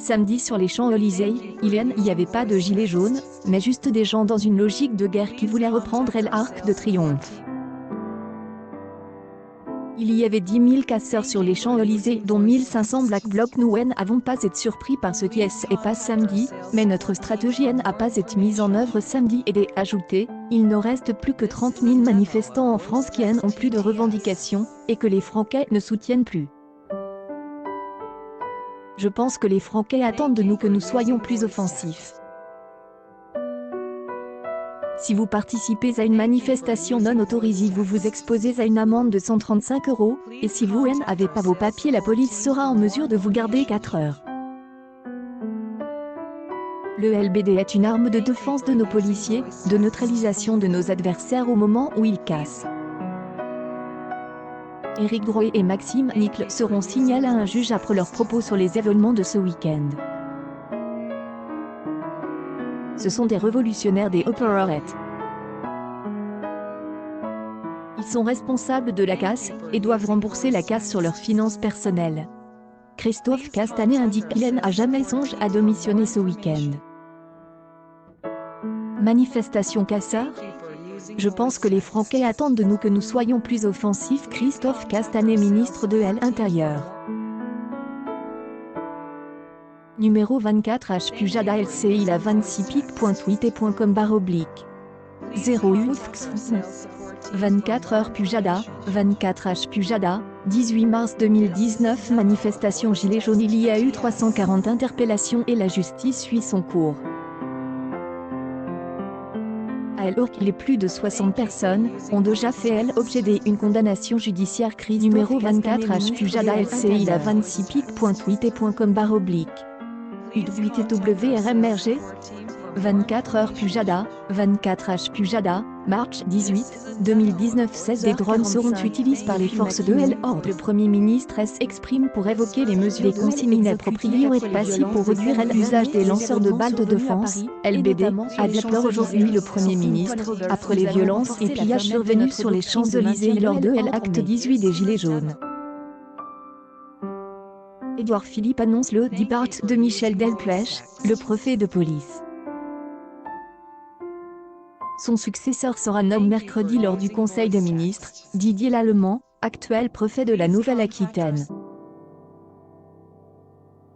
Samedi sur les Champs-Élysées, il n'y avait pas de gilets jaunes, mais juste des gens dans une logique de guerre qui voulaient reprendre l'Arc de Triomphe. Il y avait 10 000 casseurs sur les Champs-Élysées, dont 1500 Black Blocs. Nous n'avons pas été surpris par ce qui est pas samedi, mais notre stratégie n'a pas été mise en œuvre samedi. Et ajouté, il ne reste plus que 30 000 manifestants en France qui n'ont plus de revendications, et que les Français ne soutiennent plus. Je pense que les Français attendent de nous que nous soyons plus offensifs. Si vous participez à une manifestation non autorisée, vous vous exposez à une amende de 135 €, et si vous n'avez pas vos papiers, la police sera en mesure de vous garder 4 heures. Le LBD est une arme de défense de nos policiers, de neutralisation de nos adversaires au moment où ils cassent. Éric Droy et Maxime Nickel seront signalés à un juge après leurs propos sur les événements de ce week-end. Ce sont des révolutionnaires des opérettes. Ils sont responsables de la casse, et doivent rembourser la casse sur leurs finances personnelles. Christophe Castanet indique qu'il n'a jamais songé à démissionner ce week-end. Manifestation casseur? Je pense que les Français attendent de nous que nous soyons plus offensifs. Christophe Castanet, ministre de l'Intérieur. Numéro 24 H Pujada LCI la 26 pic.tweet.com / 0 24 heures Pujada, 24 H Pujada, 18 mars 2019 Manifestation Gilets jaunes. Il y a eu 340 interpellations et la justice suit son cours. Alors qu'il est plus de 60 personnes ont déjà fait l'objet d'une condamnation judiciaire. Crise numéro 24 H Pujada LCI la 26 pic.tweet.com / WTWRMRG 24 heures Pujada, 24 H Pujada, March 18, 2019 16 des drones seront utilisés par les forces de l'ordre. Le Premier ministre s'exprime pour évoquer les mesures des consignes inappropriées et passées pour réduire l'usage des lanceurs de balles de défense. LBD a déploré aujourd'hui le Premier ministre, après les violences et pillages survenus sur les Champs-Élysées lors de l'acte 18 des Gilets jaunes. Édouard Philippe annonce le départ de Michel Delpech, le préfet de police. Son successeur sera nommé mercredi lors du Conseil des ministres, Didier Lallement, actuel préfet de la Nouvelle-Aquitaine.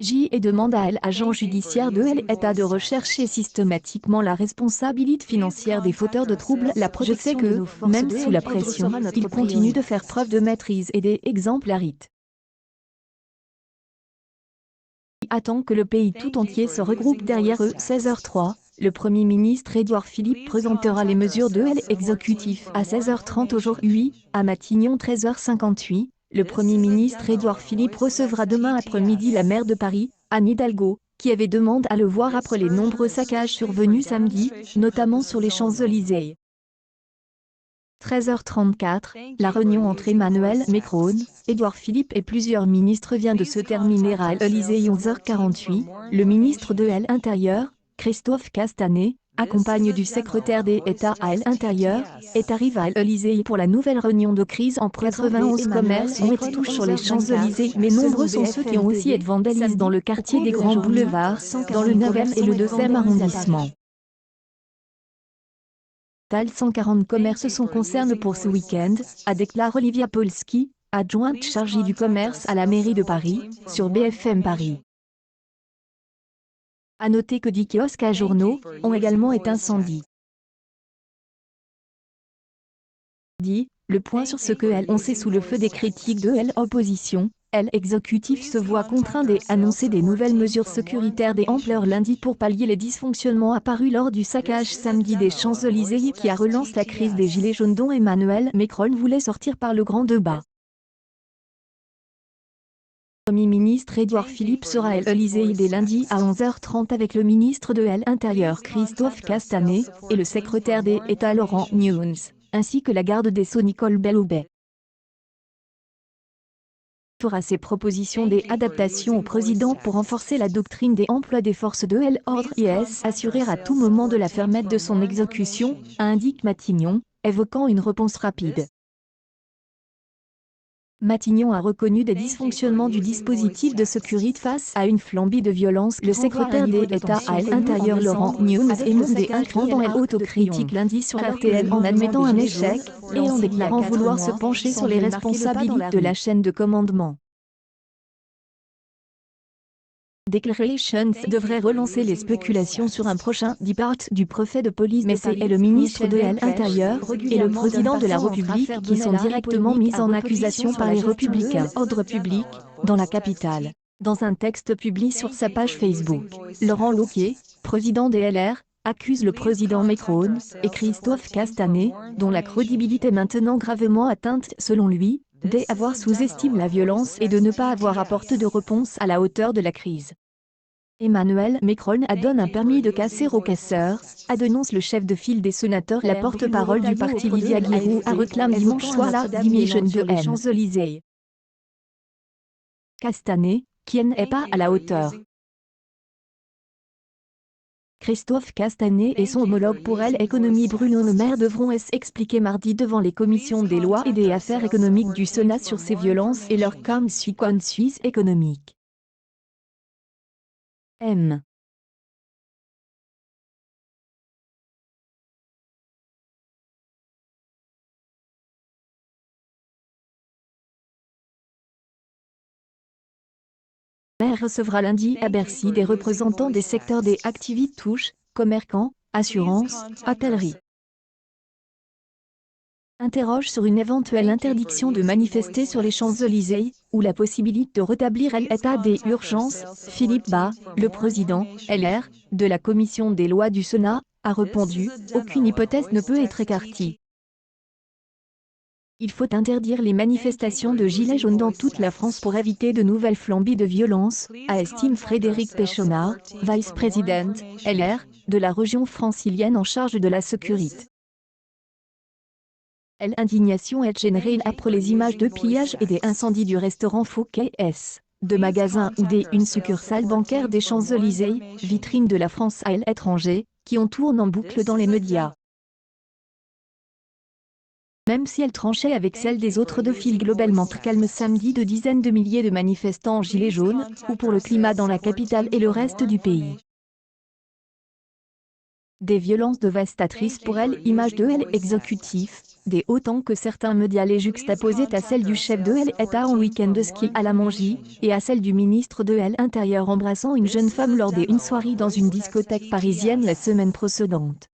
J.E. demande à l'agent judiciaire de l'État de rechercher systématiquement la responsabilité financière des fauteurs de troubles. Je sais que, même sous la pression, ils continuent de faire preuve de maîtrise et d'exemplarité. Attend que le pays tout entier se regroupe derrière eux. 16h03, le Premier ministre Édouard Philippe présentera les mesures de l'exécutif à 16h30 aujourd'hui, à Matignon. 13h58, le Premier ministre Édouard Philippe recevra demain après-midi la maire de Paris, Anne Hidalgo, qui avait demandé à le voir après les nombreux saccages survenus samedi, notamment sur les Champs-Élysées. 13h34, la réunion entre Emmanuel Macron, Édouard Philippe et plusieurs ministres vient de se terminer à l'Élysée. 11h48, le ministre de l'Intérieur, Christophe Castanet, accompagné du secrétaire d'État à l'Intérieur, est arrivé à l'Élysée pour la nouvelle réunion de crise. En 91 commerces ont été touchés sur les Champs-Élysées, mais nombreux sont ceux qui ont aussi été vandalisés dans le quartier des Grands Boulevards, dans le 9e et le 2e arrondissement. 140 commerces sont concernés pour ce week-end, a déclaré Olivia Polski, adjointe chargée du commerce à la mairie de Paris, sur BFM Paris. À noter que 10 kiosques à journaux ont également été incendiés. Le point sur ce que on sait sous le feu des critiques de l'opposition. L'exécutif se voit contraint d'annoncer des nouvelles mesures sécuritaires d'ampleur lundi pour pallier les dysfonctionnements apparus lors du saccage samedi des Champs-Élysées qui a relancé la crise des Gilets jaunes dont Emmanuel Macron voulait sortir par le grand débat. Le Premier ministre Édouard Philippe sera à l'Élysée dès lundi à 11h30 avec le ministre de l'Intérieur Christophe Castanet et le secrétaire d'État Laurent Nunez, ainsi que la garde des Sceaux Nicole Belloubet. Fera ses propositions d'adaptation au président pour renforcer la doctrine des emplois des forces de l'ordre et assurer à tout moment de la fermeté de son exécution, indique Matignon, évoquant une réponse rapide. Matignon a reconnu des dysfonctionnements du dispositif de sécurité face à une flambée de violence. Le secrétaire d'État à l'Intérieur Laurent Nunez émondé un cran dans l'autocritique lundi sur RTL en admettant un échec et en déclarant vouloir se pencher sur les responsabilités de la chaîne de commandement. Declarations devrait relancer les spéculations sur un prochain départ du préfet de police, mais c'est le ministre de l'Intérieur et le président de la République qui sont directement mis en accusation par les républicains. Ordre public, dans la capitale. Dans un texte publié sur sa page Facebook, Laurent Wauquiez, président des LR, accuse le président Macron et Christophe Castaner, dont la crédibilité est maintenant gravement atteinte selon lui, d'avoir sous-estimé la violence et de ne pas avoir apporté de réponse à la hauteur de la crise. Emmanuel Macron a donné un permis de casser aux casseurs, a dénonce le chef de file des sénateurs. La porte-parole du parti Lydia Guirou a réclamé dimanche soir la démission de les Champs-Élysées. Castaner, qui n'est pas à la hauteur. Christophe Castaner et son homologue pour l'économie Bruno Le Maire devront s'expliquer mardi devant les commissions des lois et des affaires économiques du Sénat sur ces violences et leurs conséquences économiques. M. Maire recevra lundi à Bercy des représentants des secteurs des activités touches, commerçants, assurances, hôtellerie. Interroge sur une éventuelle interdiction de manifester sur les Champs-Élysées, ou la possibilité de rétablir l'état d'urgence. Philippe Bas, le président, LR, de la commission des lois du Sénat, a répondu « Aucune hypothèse ne peut être écartée. Il faut interdire les manifestations de gilets jaunes dans toute la France pour éviter de nouvelles flambées de violence », a estimé Frédéric Péchonard, vice-président, LR, de la région francilienne en charge de la sécurité. L'indignation est générée après les images de pillage et des incendies du restaurant Fouquet S, de magasins ou une succursale bancaire des Champs-Élysées, vitrine de la France à l'étranger, qui ont tourné en boucle dans les médias. Même si elle tranchait avec celle des autres deux files globalement très calmes samedi, de dizaines de milliers de manifestants en gilets jaunes, ou pour le climat dans la capitale et le reste du pays. Des violences dévastatrices pour l'image de l'exécutif, des autant que certains médias les juxtaposaient à celle du chef de l'État en week-end de ski à la Mongie, et à celle du ministre de l'Intérieur embrassant une jeune femme lors d'une soirée dans une discothèque parisienne la semaine précédente.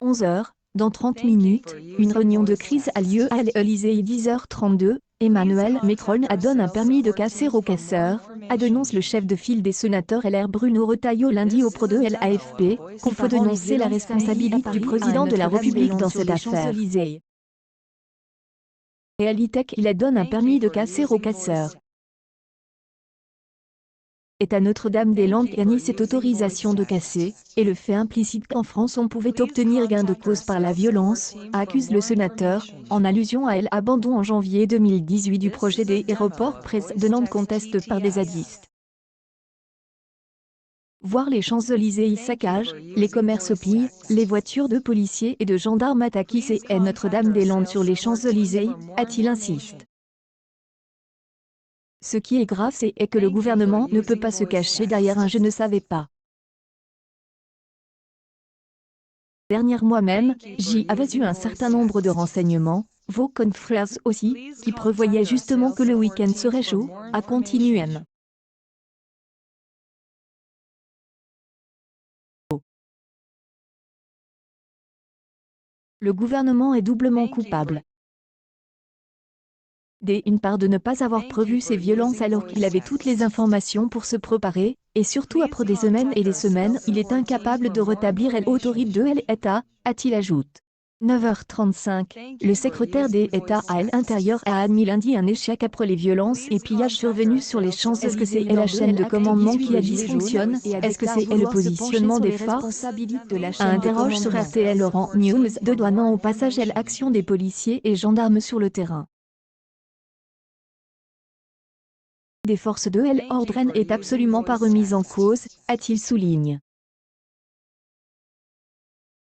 11h, dans 30 minutes, une réunion de crise a lieu à l'Élysée. 10h32, Emmanuel Macron a donné un permis de casser aux casseurs, a dénoncé le chef de file des sénateurs LR Bruno Retailleau lundi auprès de l'AFP, qu'il faut dénoncer la responsabilité du président de la République dans cette affaire. Réalité qu'il a donné un permis de casser aux casseurs. Est à Notre-Dame-des-Landes gagné cette autorisation de casser, et le fait implicite qu'en France on pouvait obtenir gain de cause par la violence, accuse le sénateur, en allusion à l'abandon en janvier 2018 du projet des aéroports presse de Nantes contesté par des zadistes. Voir les Champs-Élysées saccagent, les commerces pillent, les voitures de policiers et de gendarmes attaquées et Notre-Dame-des-Landes sur les Champs-Élysées, a-t-il insisté. Ce qui est grave c'est que le gouvernement ne peut pas se cacher derrière un « je ne savais pas ». Dernière moi-même, j'y avais eu un certain nombre de renseignements, vos confrères aussi, qui prévoyaient justement que le week-end serait chaud, a continué M. Le gouvernement est doublement coupable. D'une part de ne pas avoir prévu ces violences alors qu'il avait toutes les informations pour se préparer, et surtout après des semaines et des semaines, il est incapable de rétablir l'autorité de l'État, a-t-il ajouté. 9h35, le secrétaire d'État à l'Intérieur a admis lundi un échec après les violences et pillages survenus sur les Champs-Élysées. Est-ce que c'est la chaîne de commandement qui a dysfonctionne? Est-ce que c'est le positionnement des forces? Interroge sur RTL Laurent News, dédouanant au passage l'action des policiers et gendarmes sur le terrain. Des forces de l'ordre est absolument pas remise en cause, a-t-il souligné.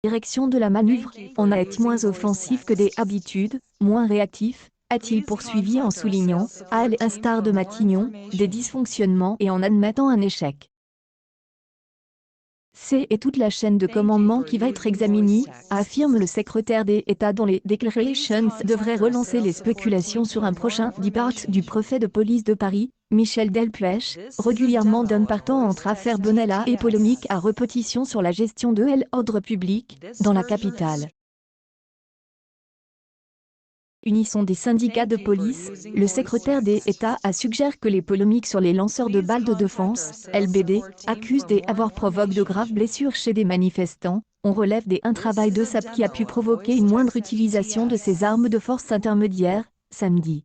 Direction de la manœuvre, on a été moins offensif que d'habitude, moins réactif, a-t-il poursuivi en soulignant, à l'instar de Matignon, des dysfonctionnements et en admettant un échec. C'est toute la chaîne de commandement qui va être examinée, affirme le secrétaire d'État dont les declarations devraient relancer les spéculations sur un prochain départ du préfet de police de Paris, Michel Delpech, régulièrement d'un partant entre affaires Benalla et polémique à répétition sur la gestion de l'ordre public, dans la capitale. Unissant des syndicats de police, le secrétaire d'État a suggéré que les polémiques sur les lanceurs de balles de défense, LBD, accusent d'avoir provoqué de graves blessures chez des manifestants. On relève un travail de SAP qui a pu provoquer une moindre utilisation de ces armes de force intermédiaire, samedi.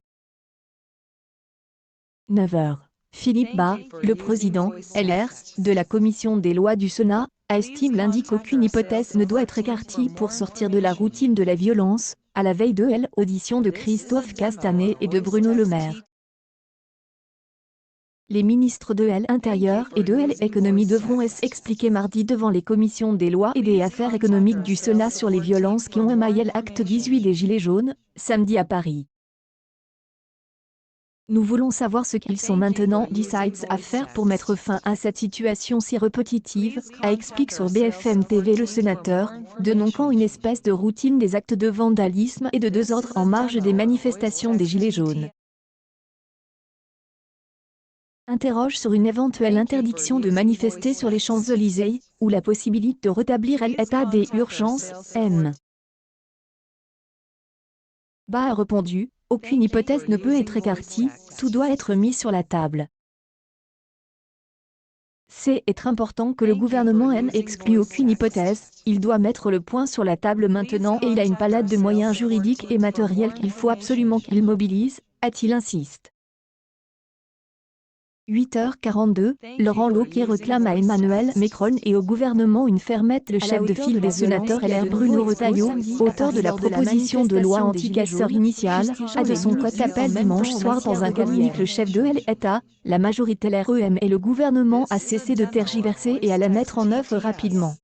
9h. Philippe Bas, le président, LR, de la commission des lois du Sénat, estime lundi qu'aucune hypothèse ne doit être écartée pour sortir de la routine de la violence, à la veille de l'audition de Christophe Castaner et de Bruno Le Maire. Les ministres de l'Intérieur et de l'Économie devront s'expliquer mardi devant les commissions des lois et des affaires économiques du Sénat sur les violences qui ont émaillé l'acte 18 des Gilets jaunes, samedi à Paris. Nous voulons savoir ce qu'ils sont maintenant décidés à faire pour mettre fin à cette situation si répétitive, explique sur BFM TV le sénateur, dénonçant une espèce de routine des actes de vandalisme et de désordre en marge des manifestations des Gilets jaunes. Interroge sur une éventuelle interdiction de manifester sur les Champs-Élysées, ou la possibilité de rétablir l'état d'urgence, M. Bas a répondu, aucune hypothèse ne peut être écartée, tout doit être mis sur la table. C'est important que le gouvernement n'exclue aucune hypothèse, il doit mettre le point sur la table maintenant et il a une palette de moyens juridiques et matériels qu'il faut absolument qu'il mobilise, a-t-il insisté. 8h42, Laurent Wauquiez réclame à Emmanuel Macron et au gouvernement une fermette. Le chef de file des sénateurs LR Bruno Retailleau, auteur de la proposition de loi anti-casseurs initiale, a de son côté appelé dimanche soir dans un communiqué le chef de l'État, la majorité LREM et le gouvernement à cesser de tergiverser et à la mettre en œuvre rapidement.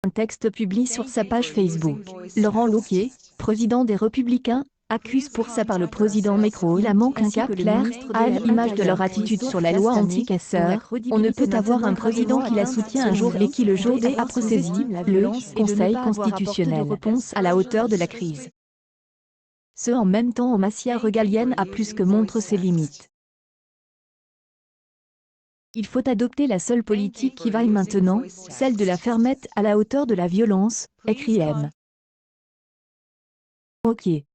Un texte publié sur sa page Facebook. Laurent Wauquiez, président des Républicains, accuse pour ça par le président Macron la manque un cap clair, à l'image de leur attitude sur la loi anti-casseurs. On ne peut avoir un président qui la soutient un jour et qui le jour d'après saisit le Conseil constitutionnel. Réponse à la hauteur de la crise. Ce en même temps en matière régalienne a plus que montre ses limites. Il faut adopter la seule politique qui vaille maintenant, celle de la fermette à la hauteur de la violence, écrit M. Wauquiez.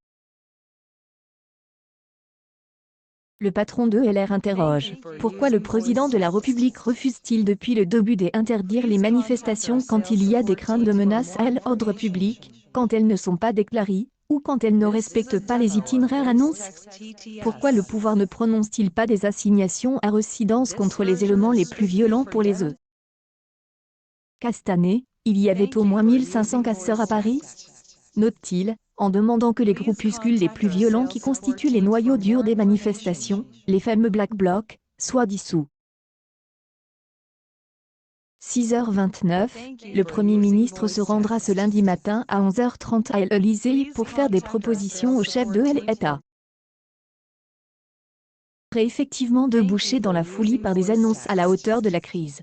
Le patron de LR interroge, pourquoi le président de la République refuse-t-il depuis le début d'interdire les manifestations quand il y a des craintes de menaces à l'ordre public, quand elles ne sont pas déclarées, ou quand elles ne respectent pas les itinéraires annoncés? Pourquoi le pouvoir ne prononce-t-il pas des assignations à résidence contre les éléments les plus violents pour les eux? Castaner, il y avait au moins 1500 casseurs à Paris? Note-t-il, en demandant que les groupuscules les plus violents qui constituent les noyaux durs des manifestations, les fameux Black Blocs, soient dissous. 6h29, le Premier ministre se rendra ce lundi matin à 11h30 à l'Élysée pour faire des propositions au chef de l'État. Il serait effectivement débouché dans la foulée par des annonces à la hauteur de la crise.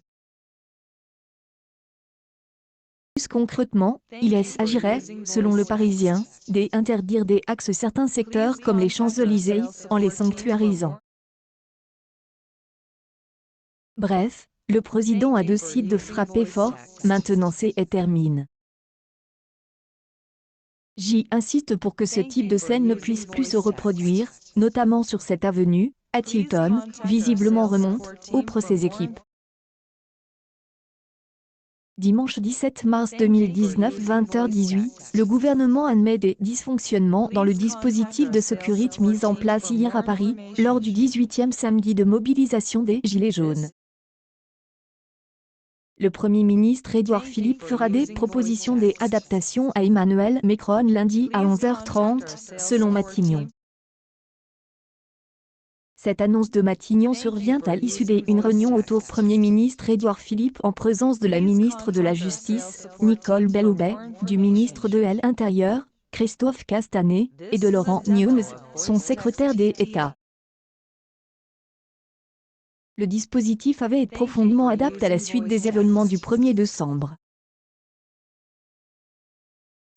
Plus concrètement, il s'agirait, selon le Parisien, d'interdire des axes certains secteurs comme les Champs-Élysées, en les sanctuarisant. Bref, le président a décidé de frapper fort, maintenant c'est et termine. J'y insiste pour que ce type de scène ne puisse plus se reproduire, notamment sur cette avenue, à Tilton, visiblement remonte, auprès ses équipes. Dimanche 17 mars 2019 20h18, le gouvernement admet des dysfonctionnements dans le dispositif de sécurité mis en place hier à Paris, lors du 18e samedi de mobilisation des Gilets jaunes. Le Premier ministre Édouard Philippe fera des propositions d'adaptation à Emmanuel Macron lundi à 11h30, selon Matignon. Cette annonce de Matignon survient à l'issue d'une réunion autour Premier ministre Édouard Philippe en présence de la ministre de la Justice, Nicole Belloubet, du ministre de l'Intérieur, Christophe Castaner, et de Laurent Nunez, son secrétaire d'État. Le dispositif avait été profondément adapté à la suite des événements du 1er décembre.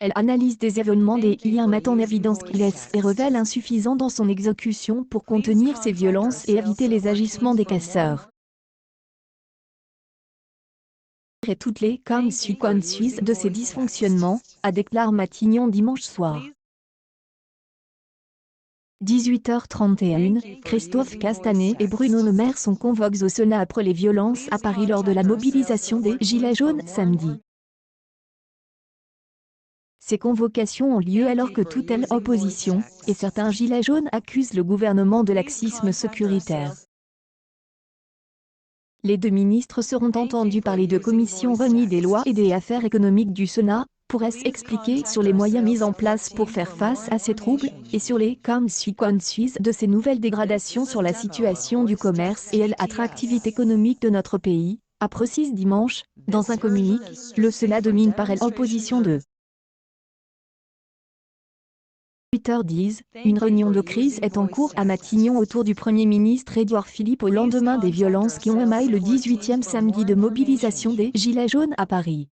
Elle analyse des événements des liens met en évidence qu'il laisse et révèle insuffisant dans son exécution pour contenir ces violences et éviter les agissements des casseurs. Et toutes les conséquences de ces dysfonctionnements, a déclaré Matignon dimanche soir. 18h31, Christophe Castaner et Bruno Le Maire sont convoqués au Sénat après les violences à Paris lors de la mobilisation des Gilets jaunes samedi. Ces convocations ont lieu alors que toute l'opposition, et certains gilets jaunes accusent le gouvernement de laxisme sécuritaire. Les deux ministres seront entendus par les deux commissions réunies des lois et des affaires économiques du Sénat, pour expliquer sur les moyens mis en place pour faire face à ces troubles, et sur les conséquences de ces nouvelles dégradations sur la situation du commerce et l'attractivité économique de notre pays, a précisé dimanche, dans un communiqué, le Sénat domine par l'opposition de 8h10, une réunion de crise est en cours à Matignon autour du Premier ministre Édouard Philippe au lendemain des violences qui ont émaillé le 18e samedi de mobilisation des Gilets jaunes à Paris.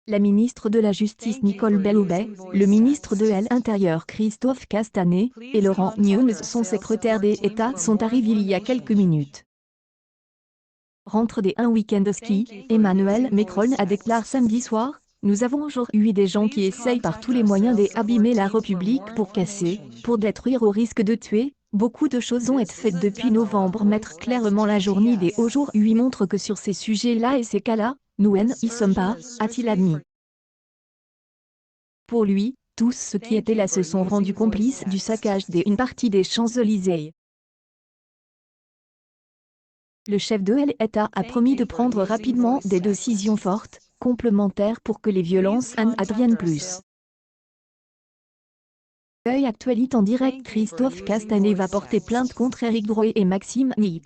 La ministre de la Justice Nicole Belloubet, le ministre de l'Intérieur Christophe Castaner, et Laurent Nunez, son secrétaire d'État, sont arrivés il y a quelques minutes. Rentre d'un week-end de ski, Emmanuel Macron a déclaré samedi soir: nous avons aujourd'hui des gens qui essayent par tous les moyens d'abîmer la République pour casser, pour détruire au risque de tuer. Beaucoup de choses ont été faites depuis novembre. Mettre clairement la journée des aujourd'hui montre que sur ces sujets-là et ces cas-là, nous n'y sommes pas, a-t-il admis. Pour lui, tous ceux qui étaient là se sont rendus complices du saccage d'une partie des Champs-Élysées. Le chef de l'État a promis de prendre rapidement des décisions fortes, complémentaires pour que les violences n'adviennent plus. Œil Actualité en direct. Christophe Castaner va porter plainte contre Éric Droit et Maxime Nick.